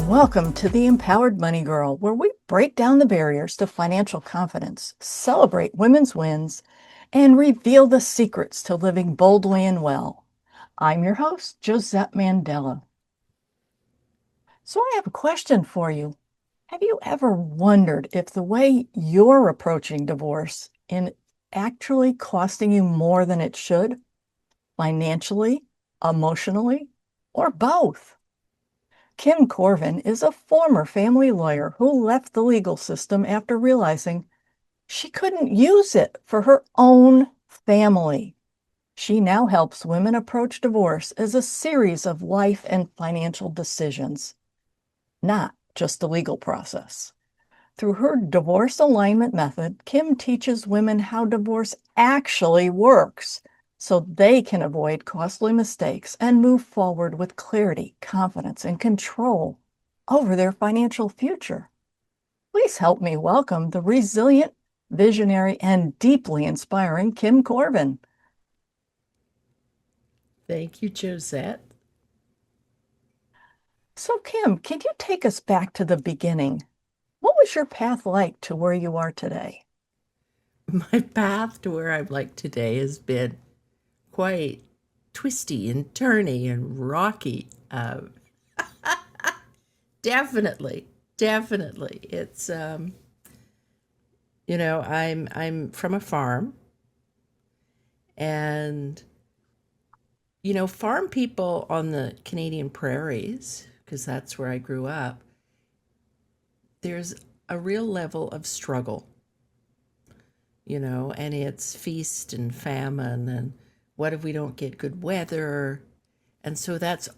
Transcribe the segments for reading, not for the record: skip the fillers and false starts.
Welcome to the Empowered Money Girl, where we break down the barriers to financial confidence, celebrate women's wins, and reveal the secrets to living boldly and well. I'm your host, Josette Mandela. So I have a question for you. Have you ever wondered if the way you're approaching divorce is actually costing you more than it should, financially, emotionally, or both? Kim Korven is a former family lawyer who left the legal system after realizing she couldn't use it for her own family. She now helps women approach divorce as a series of life and financial decisions, not just the legal process. Through her divorce alignment method, Kim teaches women how divorce actually works so they can avoid costly mistakes and move forward with clarity, confidence, and control over their financial future. Please help me welcome the resilient, visionary, and deeply inspiring Kim Korven. Thank you, Josette. So, Kim, can you take us back to the beginning? What was your path like to where you are today? My path to where I'm like today has been quite twisty and turny and rocky. Definitely, definitely. It's I'm from a farm, and farm people on the Canadian prairies, because that's where I grew up. There's a real level of struggle, and it's feast and famine, and what if we don't get good weather? And so that's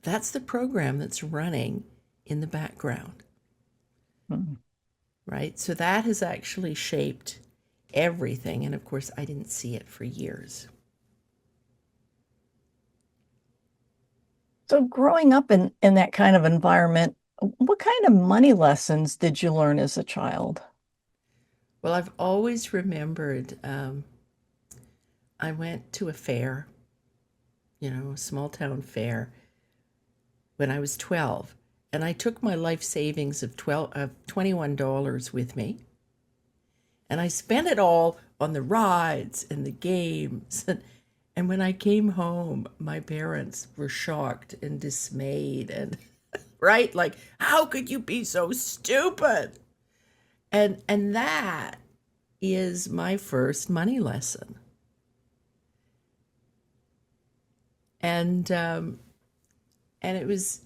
the program that's running in the background, Hmm. right? So that has actually shaped everything. And of course, I didn't see it for years. So, growing up in that kind of environment, what kind of money lessons did you learn as a child? Well, I've always remembered I went to a fair, a small town fair, when I was 12. And I took my life savings of $21 with me. And I spent it all on the rides and the games. And when I came home, my parents were shocked and dismayed and right? Like, how could you be so stupid? And that is my first money lesson. And it was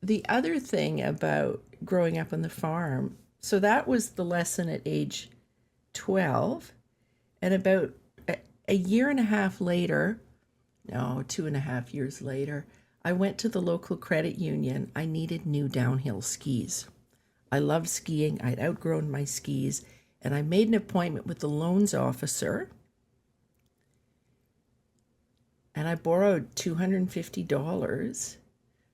the other thing about growing up on the farm. So that was the lesson at age 12. And about a year and a half later, no, 2.5 years later, I went to the local credit union. I needed new downhill skis. I loved skiing. I'd outgrown my skis. And I made an appointment with the loans officer. And I borrowed $250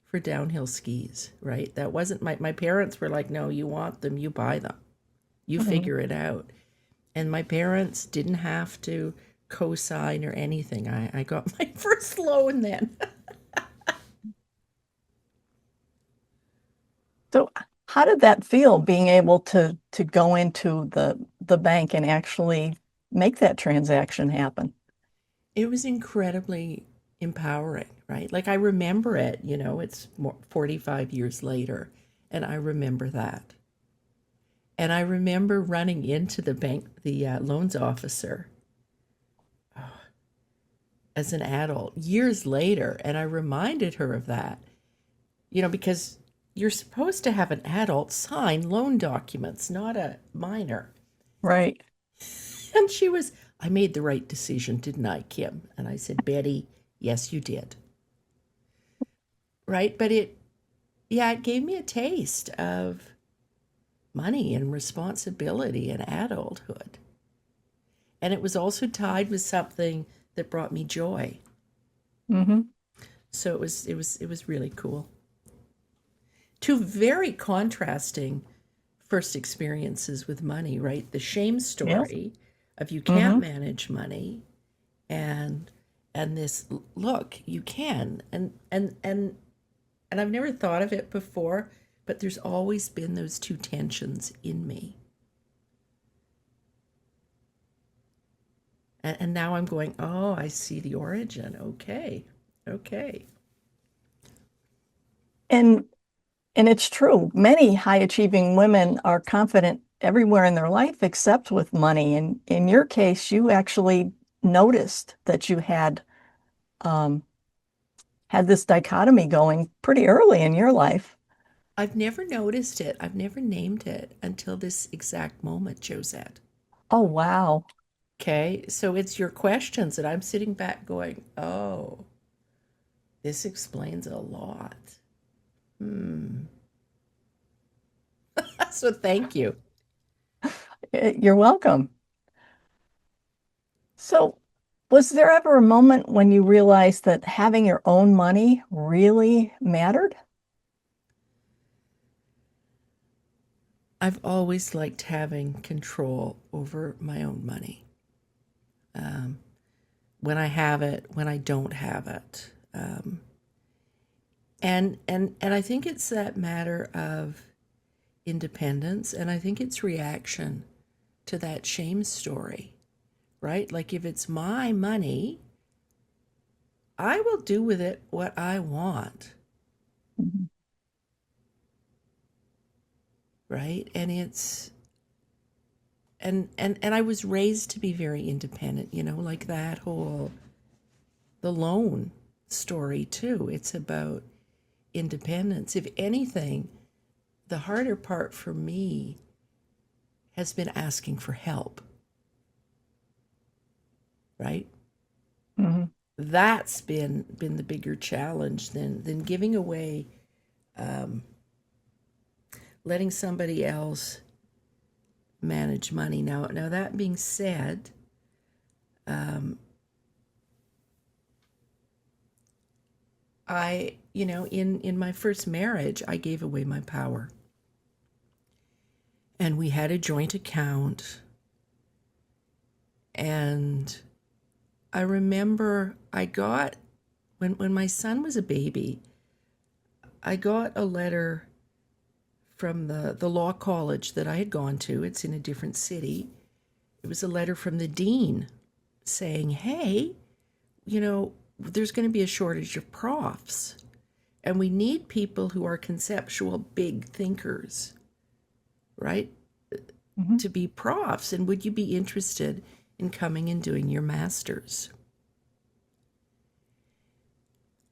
for downhill skis, right? That wasn't my parents were like, no, you want them, you buy them. You figure it out. And my parents didn't have to co-sign or anything. I got my first loan then. So, how did that feel being able to go into the bank and actually make that transaction happen? It was incredibly empowering, right? Like I remember it, it's 45 years later, and I remember that. And I remember running into the bank, the loans officer, as an adult years later, and I reminded her of that, because you're supposed to have an adult sign loan documents, not a minor. Right. And she was, I made the right decision, didn't I, Kim? And I said, Betty, yes, you did. Right? But it gave me a taste of money and responsibility and adulthood. And it was also tied with something that brought me joy. Mm-hmm. So it was really cool. Two very contrasting first experiences with money, right? The shame Yes. story of you can't Mm-hmm. manage money, and and this look, you can. And I've never thought of it before, but there's always been those two tensions in me. And now I'm going, oh, I see the origin. Okay. Okay. And and it's true. Many high achieving women are confident everywhere in their life except with money. And in your case, you actually noticed that you um, had this dichotomy going pretty early in your life. I've never noticed it. I've never named it until this exact moment, Josette. Oh, wow. Okay. So it's your questions, and I'm sitting back going, oh, this explains a lot. Hmm. So thank you. You're welcome. So, was there ever a moment when you realized that having your own money really mattered? I've always liked having control over my own money. Um, when I have it, when I don't have it. And I think it's that matter of independence, and I think it's reaction to that shame story, right? Like if it's my money, I will do with it what I want, Mhm. right? And I was raised to be very independent, like that whole the loan story too. It's about independence. If anything, the harder part for me has been asking for help, right? Mhm. That's been the bigger challenge than giving away, um, letting somebody else manage money. Now that being said, um, in my first marriage, I gave away my power, and we had a joint account, and I remember I got when my son was a baby, I got a letter from the law college that I had gone to. It's in a different city. It was a letter from the dean saying, hey, there's going to be a shortage of profs, and we need people who are conceptual, big thinkers, right, Mhm. to be profs. And would you be interested in coming and doing your master's?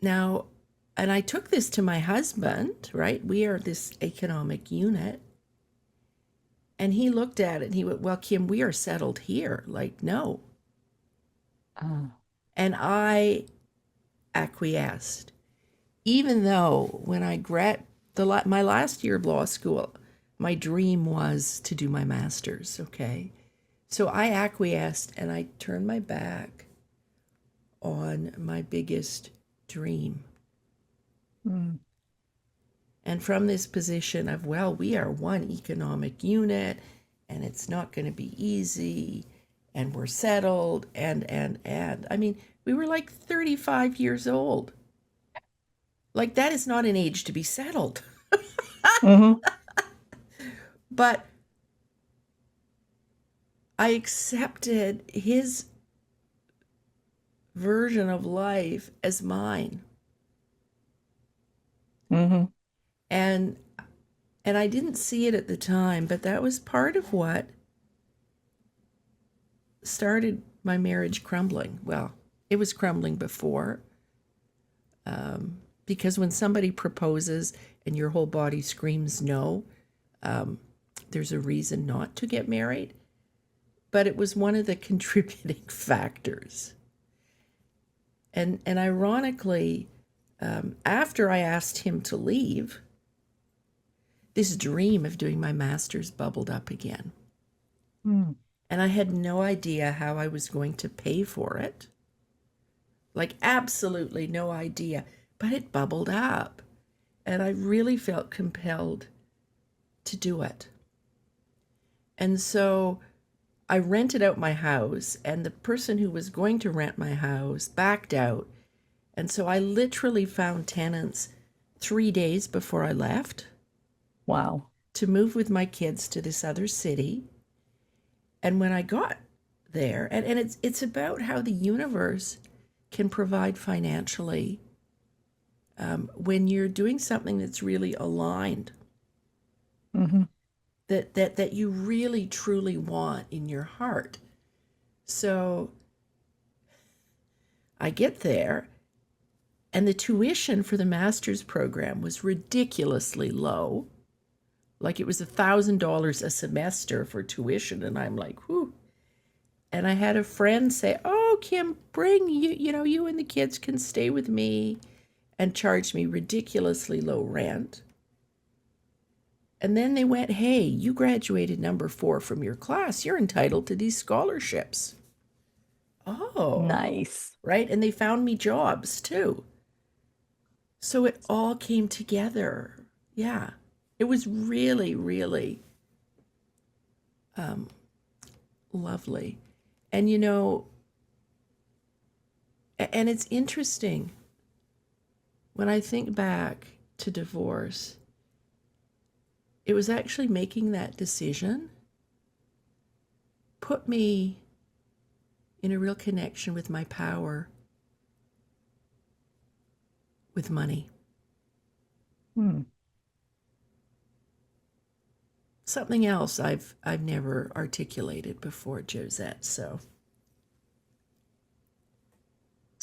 Now, and I took this to my husband, right? We are this economic unit. And he looked at it and he went, well, Kim, we are settled here. Like, no. Ah. And I acquiesced, even though when my last year of law school, my dream was to do my master's. Okay. So I acquiesced and I turned my back on my biggest dream. Mm. And from this position of, well, we are one economic unit and it's not going to be easy and we're settled and. I mean, we were like 35 years old. Like, that is not an age to be settled. Mhm. But I accepted his version of life as mine. Mhm. And and I didn't see it at the time, but that was part of what started my marriage crumbling. Well, it was crumbling before, because when somebody proposes and your whole body screams no, um, there's a reason not to get married. But it was one of the contributing factors. And ironically, after I asked him to leave, this dream of doing my master's bubbled up again. Mm. And I had no idea how I was going to pay for it. Like, absolutely no idea. But it bubbled up. And I really felt compelled to do it. And so I rented out my house, and the person who was going to rent my house backed out. And so I literally found tenants 3 days before I left Wow. to move with my kids to this other city. And when I got there, and it's about how the universe can provide financially when you're doing something that's really aligned, Hmm. that you really truly want in your heart. So I get there, and the tuition for the master's program was ridiculously low. Like it was $1,000 a semester for tuition, and I'm like, whew. And I had a friend say, "Oh, Kim, bring you, you and the kids can stay with me," and charge me ridiculously low rent. And then they went, "Hey, you graduated number 4 from your class. You're entitled to these scholarships." Oh, Nice. right. And they found me jobs too. So it all came together. Yeah. It was really, really lovely. And and it's interesting when I think back to divorce, it was actually making that decision put me in a real connection with my power with money. Hmm. Something else I've never articulated before, Josette. So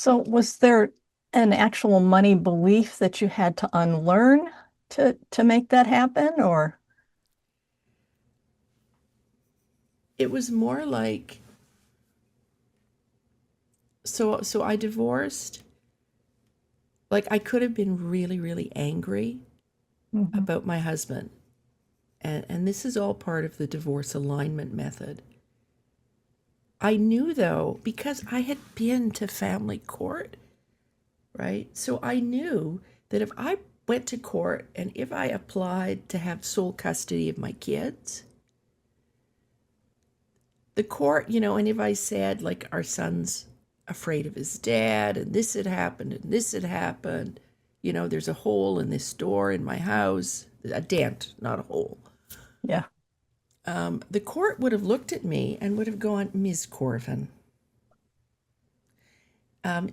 was there an actual money belief that you had to unlearn to make that happen, or? It was more like, so I divorced. Like I could have been really, really angry Mhm. about my husband. And this is all part of the divorce alignment method. I knew though, because I had been to family court, right? So I knew that if I went to court and if I applied to have sole custody of my kids, the court, and if I said, like, our son's afraid of his dad and this had happened and this had happened, there's a hole in this door in my house, a dent, not a hole. Yeah. The court would have looked at me and would have gone, "Ms. Korven,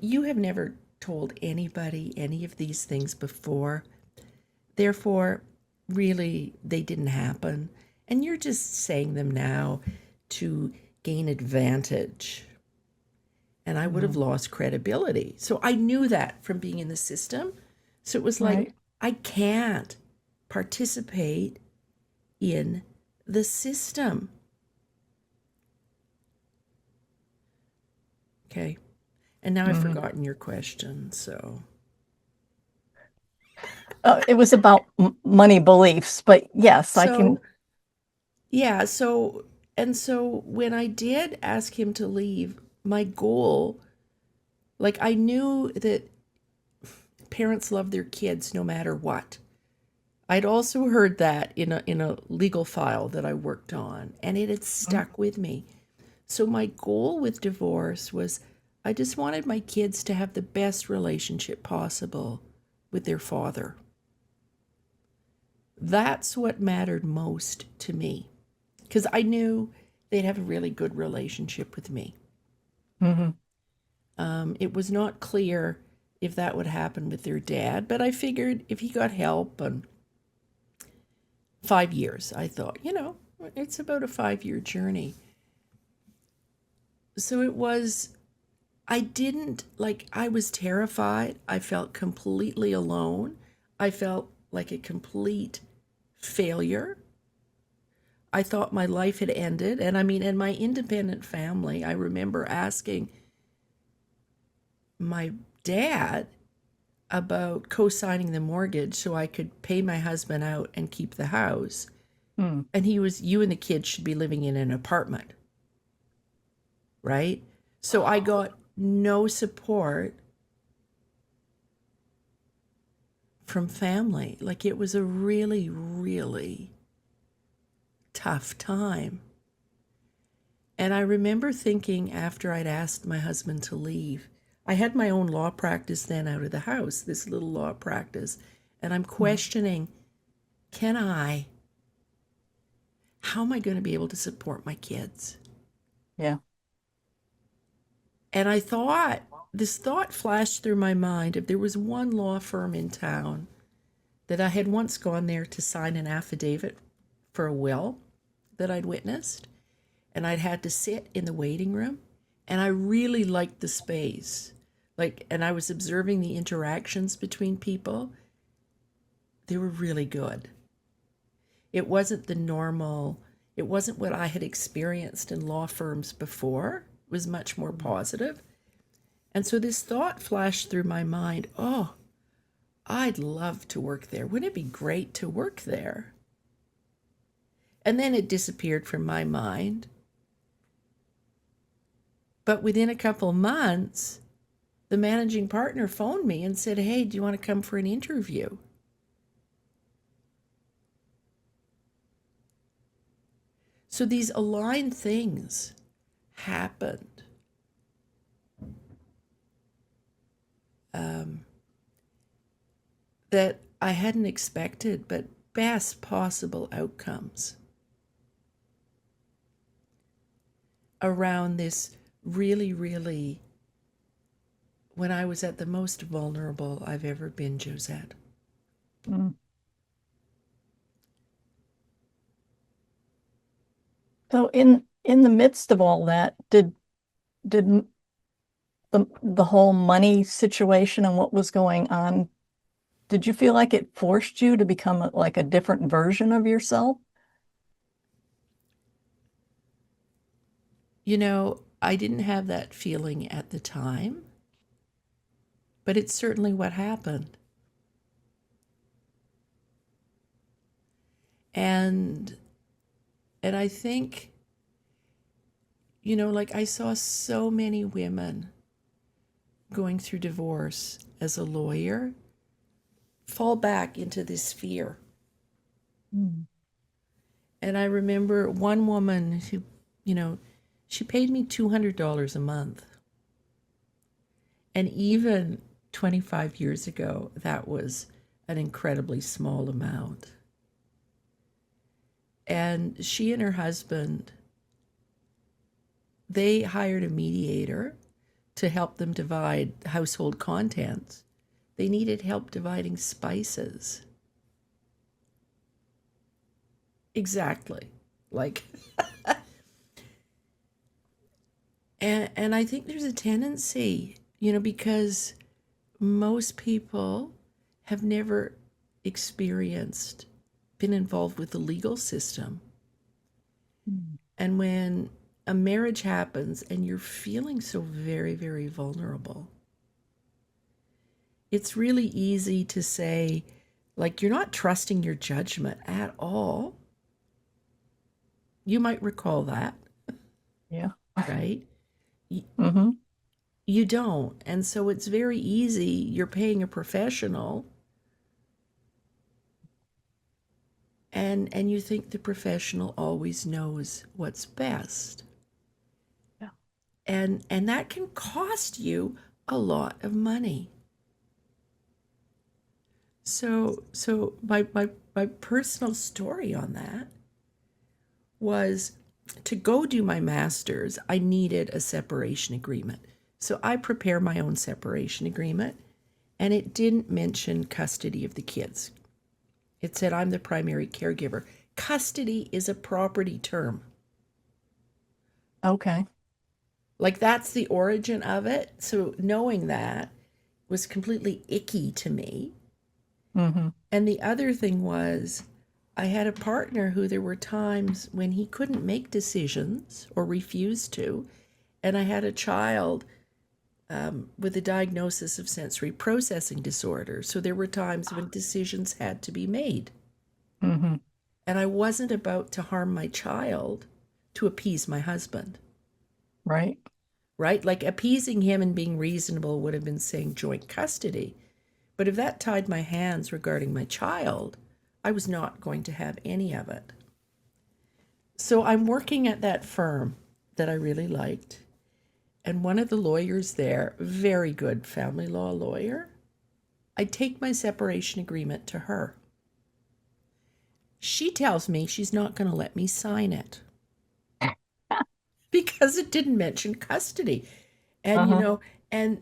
you have never told anybody any of these things before. Therefore, really, they didn't happen. And you're just saying them now to gain advantage." And I would have Mhm. lost credibility. So I knew that from being in the system. So it was like, Right. I can't participate in the system. Okay. And now I've Mhm. forgotten your question. So, It was about money beliefs, but yes, I can. so yeah. So when I did ask him to leave, my goal, like I knew that parents love their kids no matter what. I'd also heard that in a legal file that I worked on, and it had stuck with me. So my goal with divorce was I just wanted my kids to have the best relationship possible with their father. That's what mattered most to me because I knew they'd have a really good relationship with me. Mhm. It was not clear if that would happen with their dad, but I figured if he got help and 5 years, I thought, it's about a 5-year journey. So it was, I didn't, like, I was terrified. I felt completely alone. I felt like a complete failure. I thought my life had ended. And I mean, in my independent family, I remember asking my dad about co-signing the mortgage so I could pay my husband out and keep the house. Hmm. And he was, "You and the kids should be living in an apartment," right? So I got no support from family. Like it was a really, really tough time. And I remember thinking after I'd asked my husband to leave, I had my own law practice then out of the house, this little law practice, and I'm Mm. questioning, can I, how am I going to be able to support my kids? Yeah. And this thought flashed through my mind if there was one law firm in town that I had once gone there to sign an affidavit for a will that I'd witnessed, and I'd had to sit in the waiting room, and I really liked the space. And I was observing the interactions between people. They were really good. It wasn't the normal, it wasn't what I had experienced in law firms before. It was much more positive. And so this thought flashed through my mind, oh, I'd love to work there. Wouldn't it be great to work there? And then it disappeared from my mind. But within a couple of months, the managing partner phoned me and said, hey, do you want to come for an interview? So these aligned things happened. That I hadn't expected, but best possible outcomes around this really, really, when I was at the most vulnerable I've ever been, Josette. Mm. So in the midst of all that, did the whole money situation and what was going on, did you feel like it forced you to become like a different version of yourself? You know, I didn't have that feeling at the time, but it's certainly what happened. And and I think, you know, like I saw so many women going through divorce as a lawyer fall back into this fear. Mm. And I remember one woman who, you know, she paid me $200 a month. And even 25 years ago, that was an incredibly small amount. And she and her husband, they hired a mediator to help them divide household contents. They needed help dividing spices. Exactly. Like, and I think there's a tendency, you know, because most people have never experienced, been involved with the legal system. Mm. And when a marriage happens and you're feeling so very, very vulnerable, it's really easy to say, like, you're not trusting your judgment at all. You might recall that, Yeah. right? Mm-hmm. You don't. And so it's very easy. You're paying a professional and you think the professional always knows what's best. Yeah. And that can cost you a lot of money. So my personal story on that was to go do my master's, I needed a separation agreement. So I prepare my own separation agreement, and it didn't mention custody of the kids. It said I'm the primary caregiver. Custody is a property term. Okay. Like that's the origin of it. So knowing that was completely icky to me. Mm-hmm. And the other thing was, I had a partner who there were times when he couldn't make decisions or refused to. And I had a child with a diagnosis of sensory processing disorder. So there were times when decisions had to be made. Mm-hmm. And I wasn't about to harm my child to appease my husband, Right. right? Like appeasing him and being reasonable would have been saying joint custody. But if that tied my hands regarding my child, I was not going to have any of it. So I'm working at that firm that I really liked. And one of the lawyers there, very good family law lawyer, I take my separation agreement to her. She tells me she's not going to let me sign it because it didn't mention custody. And Uh-huh.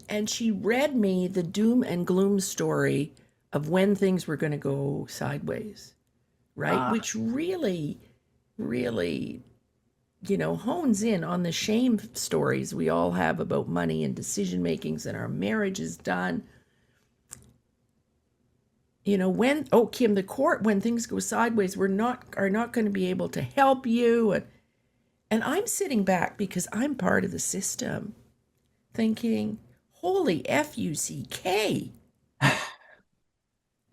and she read me the doom and gloom story of when things were going to go sideways, right? Ah. Which really, hones in on the shame stories we all have about money and decision makings and our marriage is done. When, oh, Kim, the court, when things go sideways, are not going to be able to help you. And I'm sitting back because I'm part of the system thinking, holy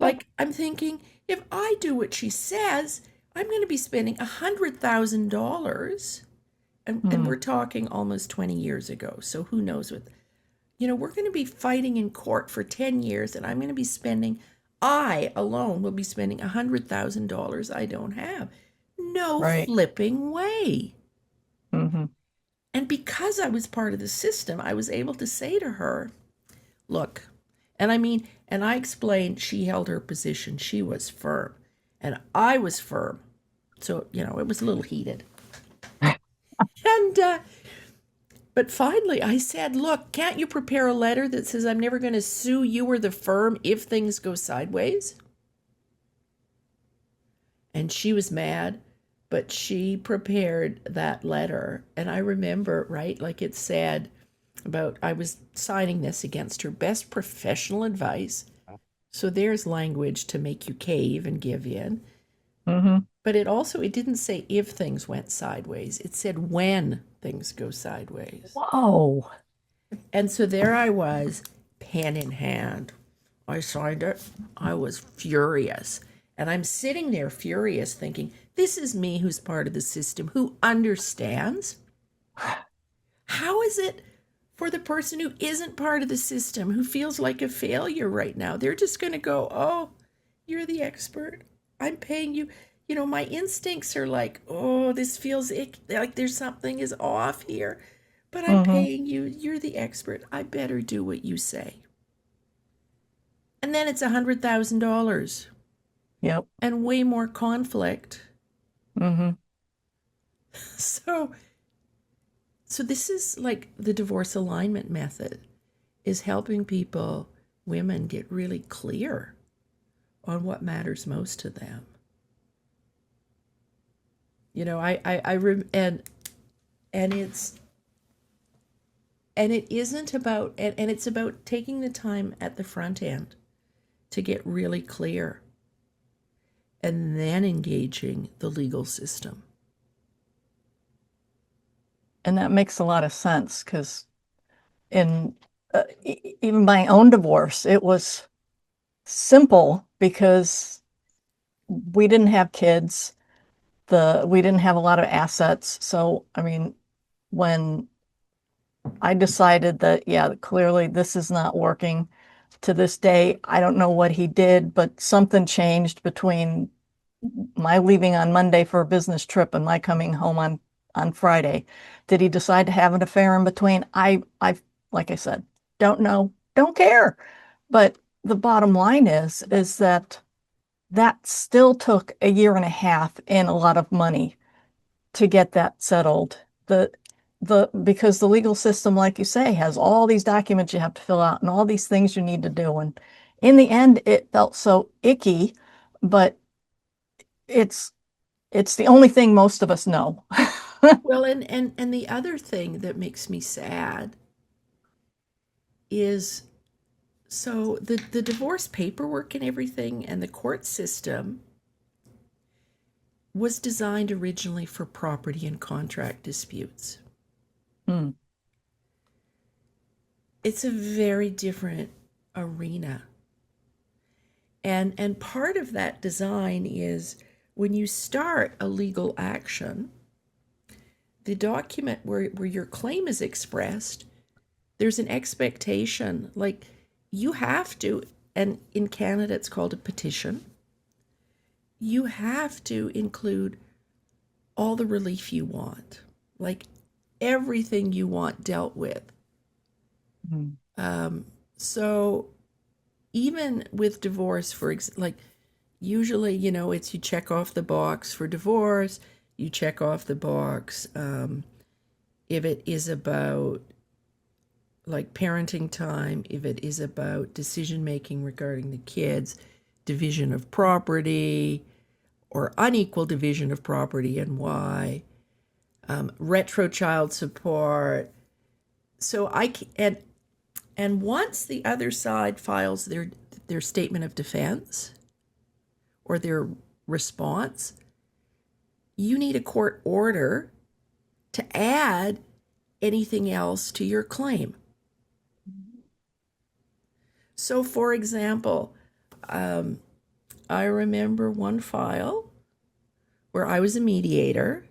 Fuck. Like, I'm thinking, if I do what she says, I'm going to be spending $100,000. And Hmm. we're talking almost 20 years ago. So who knows what, we're going to be fighting in court for 10 years and I'm going to be spending, I alone will be spending $100,000 I don't have. No Right. flipping way. Hmm. And because I was part of the system, I was able to say to her, look, and I explained she held her position. She was firm and I was firm. So, it was a little heated. And, but finally I said, look, can't you prepare a letter that says I'm never going to sue you or the firm if things go sideways? And she was mad, but she prepared that letter. And I remember, right, like it said about I was signing this against her best professional advice. So there's language to make you cave and give in. Hmm. But it didn't say if things went sideways. It said when things go sideways. Whoa. And so there I was, pen in hand. I signed it. I was furious. And I'm sitting there furious thinking, this is me who's part of the system, who understands. How is it for the person who isn't part of the system, who feels like a failure right now? They're just going to go, oh, you're the expert. I'm paying you. My instincts are like, oh, this feels like there's something is off here. But I'm Hmm. paying you. You're the expert. I better do what you say. And then it's $100,000 Yep. and way more conflict. Hmm. So, so this is like the divorce alignment method is helping people, women, get really clear on what matters most to them. And it isn't about, and it's about taking the time at the front end to get really clear and then engaging the legal system. And that makes a lot of sense because in even my own divorce, it was simple because we didn't have kids. We didn't have a lot of assets. So, I mean, when I decided that, yeah, clearly this is not working to this day, I don't know what he did, but something changed between my leaving on Monday for a business trip and my coming home on Friday. Did he decide to have an affair in between? Like I said, don't know, don't care. But the bottom line is that that still took a year and a half and a lot of money to get that settled. Because the legal system, like you say, has all these documents you have to fill out and all these things you need to do. And in the end, it felt so icky, but it's it's the only thing most of us know. Well, and the other thing that makes me sad is so the divorce paperwork and everything and the court system was designed originally for property and contract disputes. Hmm. It's a very different arena. And part of that design is when you start a legal action, the document where your claim is expressed, there's an expectation like you have to, and in Canada it's called a petition, you have to include all the relief you want, like everything you want dealt with. Mm. So even with divorce, like usually, it's you check off the box for divorce, you check off the box if it is about like parenting time, if it is about decision making regarding the kids, division of property or unequal division of property and why, retro child support. So and once the other side files their statement of defense or their response, you need a court order to add anything else to your claim. So, for example, I remember one file where I was a mediator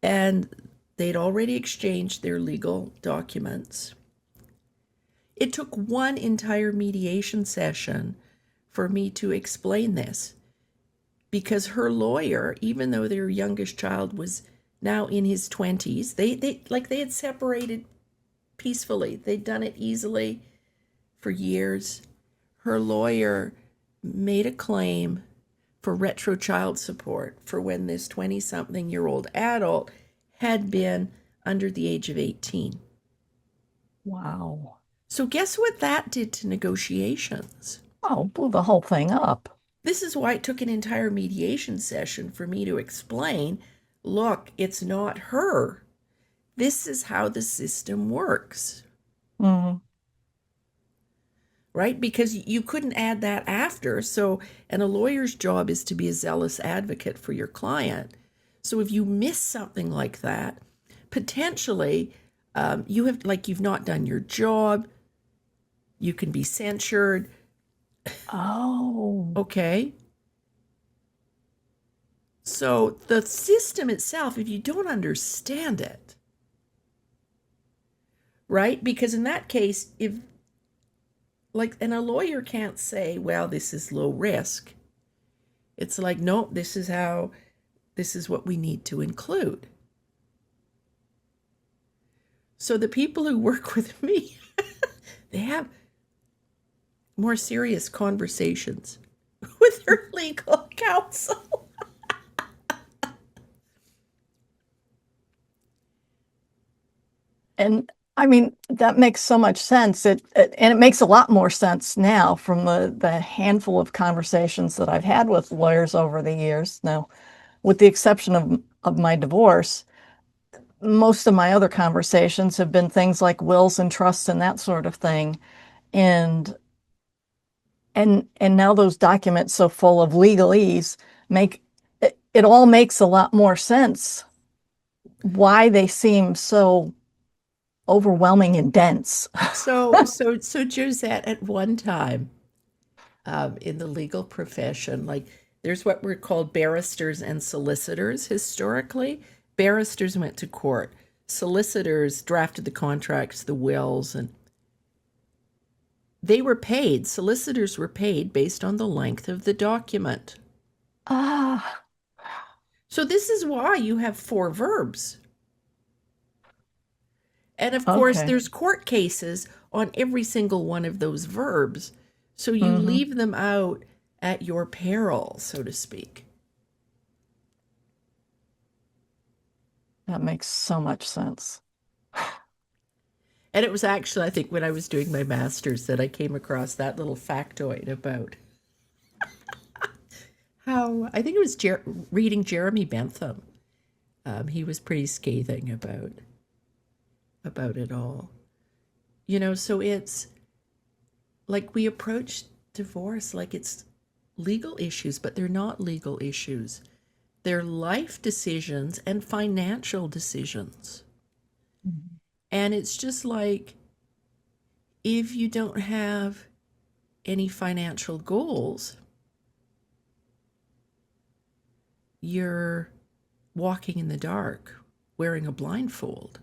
and they'd already exchanged their legal documents. It took one entire mediation session for me to explain this because her lawyer, even though their youngest child was now in his 20s, they had separated peacefully. They'd done it easily for years. Her lawyer made a claim for retro child support for when this 20-something-year-old adult had been under the age of 18. Wow. So guess what that did to negotiations? Oh, blew the whole thing up. This is why it took an entire mediation session for me to explain, look, it's not her. This is how the system works. Mm. Right? Because you couldn't add that after. So, and a lawyer's job is to be a zealous advocate for your client. So if you miss something like that, potentially you've not done your job. You can be censured. Oh. Okay. So the system itself, if you don't understand it, right? Because in that case, and a lawyer can't say, well, this is low risk. It's like, no, this is what we need to include. So the people who work with me, they have more serious conversations with their legal counsel. And I mean, that makes so much sense. And it makes a lot more sense now from the handful of conversations that I've had with lawyers over the years. Now, with the exception of my divorce, most of my other conversations have been things like wills and trusts and that sort of thing. And now those documents so full of legalese make it all makes a lot more sense why they seem so overwhelming and dense. So Josette, at one time, in the legal profession, like there's what were called barristers and solicitors historically. Barristers went to court. Solicitors drafted the contracts, the wills, and they were paid. Solicitors were paid based on the length of the document. Ah. So this is why you have 4 verbs. And of course, Okay. there's court cases on every single one of those verbs. So you Mm-hmm. leave them out at your peril, so to speak. That makes so much sense. And it was actually, I think, when I was doing my master's that I came across that little factoid about how, I think it was reading Jeremy Bentham. He was pretty scathing about it all. So it's like we approach divorce like it's legal issues, but they're not legal issues. They're life decisions and financial decisions. Mm-hmm. And it's just like, if you don't have any financial goals, you're walking in the dark, wearing a blindfold.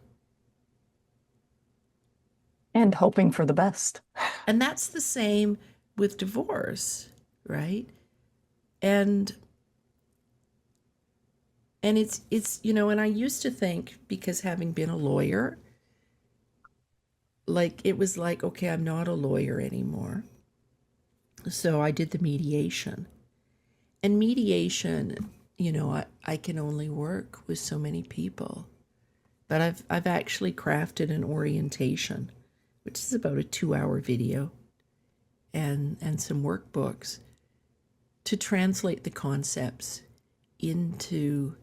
And hoping for the best. And that's the same with divorce, right? And And and I used to think, because having been a lawyer, like it was like, okay, I'm not a lawyer anymore. So I did the mediation. And mediation, I can only work with so many people. But I've actually crafted an orientation, which is about a 2-hour video and some workbooks to translate the concepts into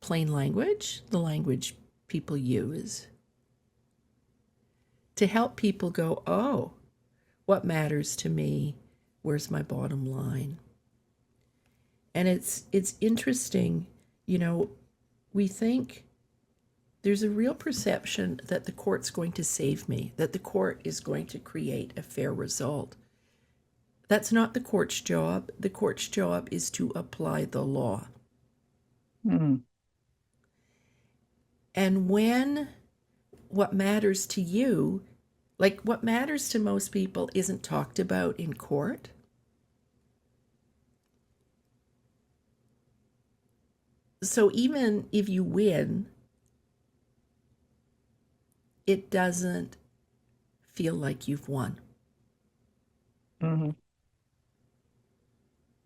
plain language, the language people use, to help people go, oh, what matters to me? Where's my bottom line? And it's interesting, we think there's a real perception that the court's going to save me, that the court is going to create a fair result. That's not the court's job. The court's job is to apply the law. Mm. And when what matters to you, like what matters to most people, isn't talked about in court, so even if you win, it doesn't feel like you've won. Mm-hmm.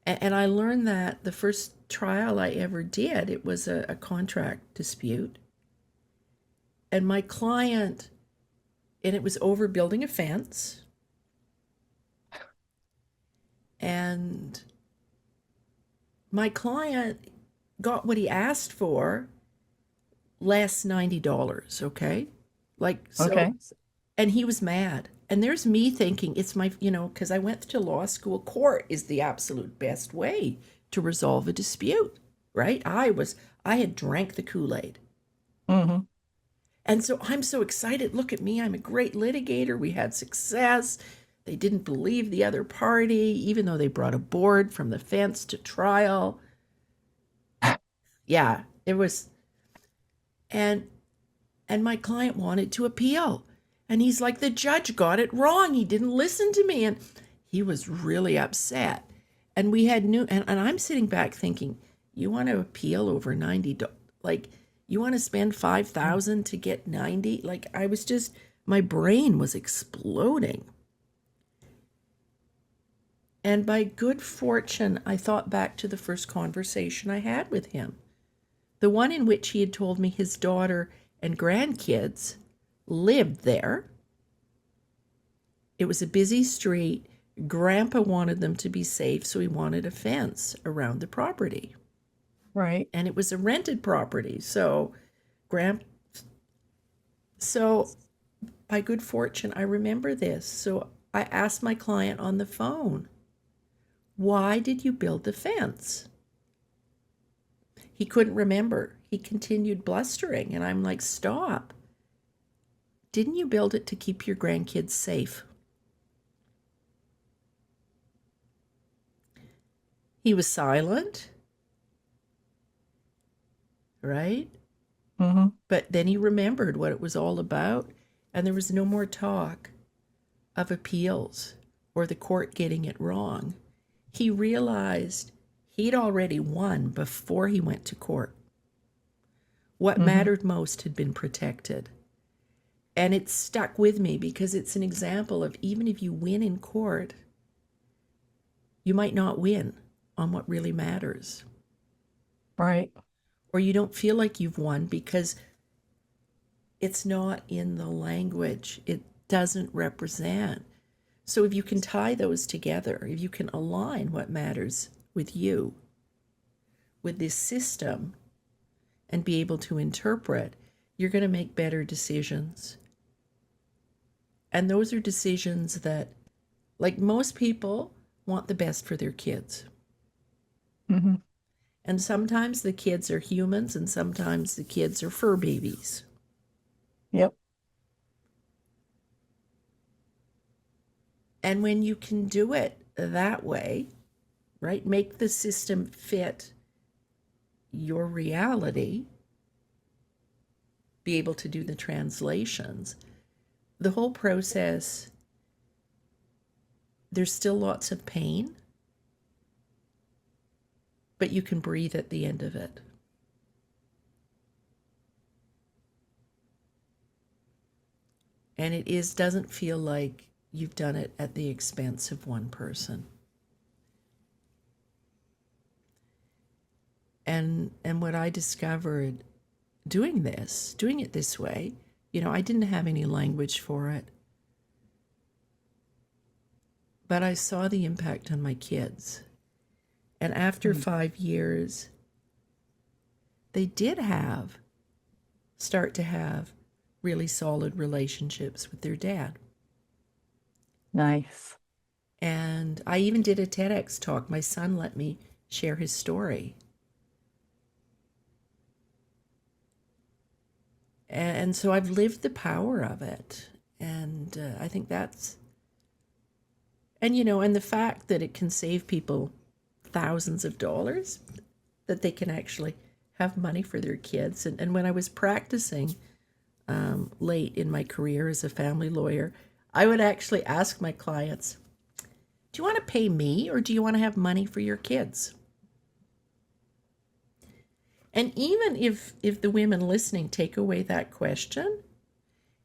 And I learned that the first trial I ever did, it was a contract dispute. And my client, and it was over building a fence. And my client got what he asked for, less $90, okay? Like, so, Okay. and he was mad. And there's me thinking, it's my, because I went to law school, court is the absolute best way to resolve a dispute, right? I had drank the Kool-Aid. Mm-hmm. And so I'm so excited. Look at me. I'm a great litigator. We had success. They didn't believe the other party, even though they brought a board from the fence to trial. Yeah, it was. And my client wanted to appeal. And he's like, the judge got it wrong. He didn't listen to me. And he was really upset. And we had and I'm sitting back thinking, you want to appeal over $90? Like, you want to spend $5,000 to get 90? Like, my brain was exploding. And by good fortune, I thought back to the first conversation I had with him, the one in which he had told me his daughter and grandkids lived there. It was a busy street. Grandpa wanted them to be safe, so he wanted a fence around the property. Right. And it was a rented property. So so by good fortune, I remember this. So I asked my client on the phone, why did you build the fence? He couldn't remember. He continued blustering, and I'm like, stop. Didn't you build it to keep your grandkids safe? He was silent, right? Mm-hmm. But then he remembered what it was all about, and there was no more talk of appeals or the court getting it wrong. He realized he'd already won before he went to court. What mattered most had been protected. And it stuck with me because it's an example of, even if you win in court, you might not win on what really matters. Right. Or you don't feel like you've won because it's not in the language. It doesn't represent. So if you can tie those together, if you can align what matters with you, with this system, and be able to interpret, you're going to make better decisions. And those are decisions that, like, most people want the best for their kids. Mm-hmm. And sometimes the kids are humans, and sometimes the kids are fur babies. Yep. And when you can do it that way, right, make the system fit your reality, be able to do the translations, the whole process, there's still lots of pain, but you can breathe at the end of it. And it is doesn't feel like you've done it at the expense of one person. And what I discovered doing it this way, I didn't have any language for it, but I saw the impact on my kids. And after 5 years, they did start to have really solid relationships with their dad. Nice. And I even did a TEDx talk. My son let me share his story. And so I've lived the power of it. And I think and the fact that it can save people thousands of dollars, that they can actually have money for their kids. And when I was practicing late in my career as a family lawyer, I would actually ask my clients, do you want to pay me or do you want to have money for your kids? And even if the women listening take away that question,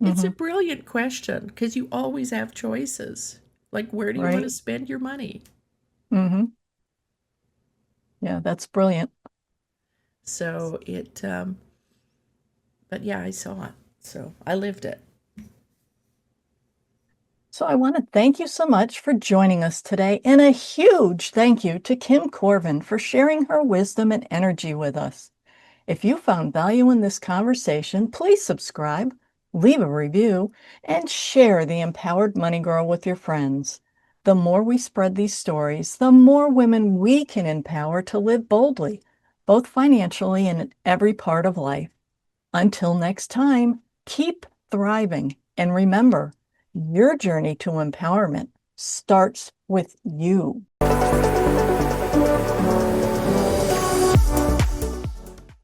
it's a brilliant question, because you always have choices. Like, where do you want to spend your money? Mm-hmm. Yeah, that's brilliant. So but yeah, I saw it. So I lived it. So I want to thank you so much for joining us today, and a huge thank you to Kim Korven for sharing her wisdom and energy with us. If you found value in this conversation, please subscribe, leave a review, and share the Empowered Money Girl with your friends. The more we spread these stories, the more women we can empower to live boldly, both financially and in every part of life. Until next time, keep thriving, and remember, your journey to empowerment starts with you.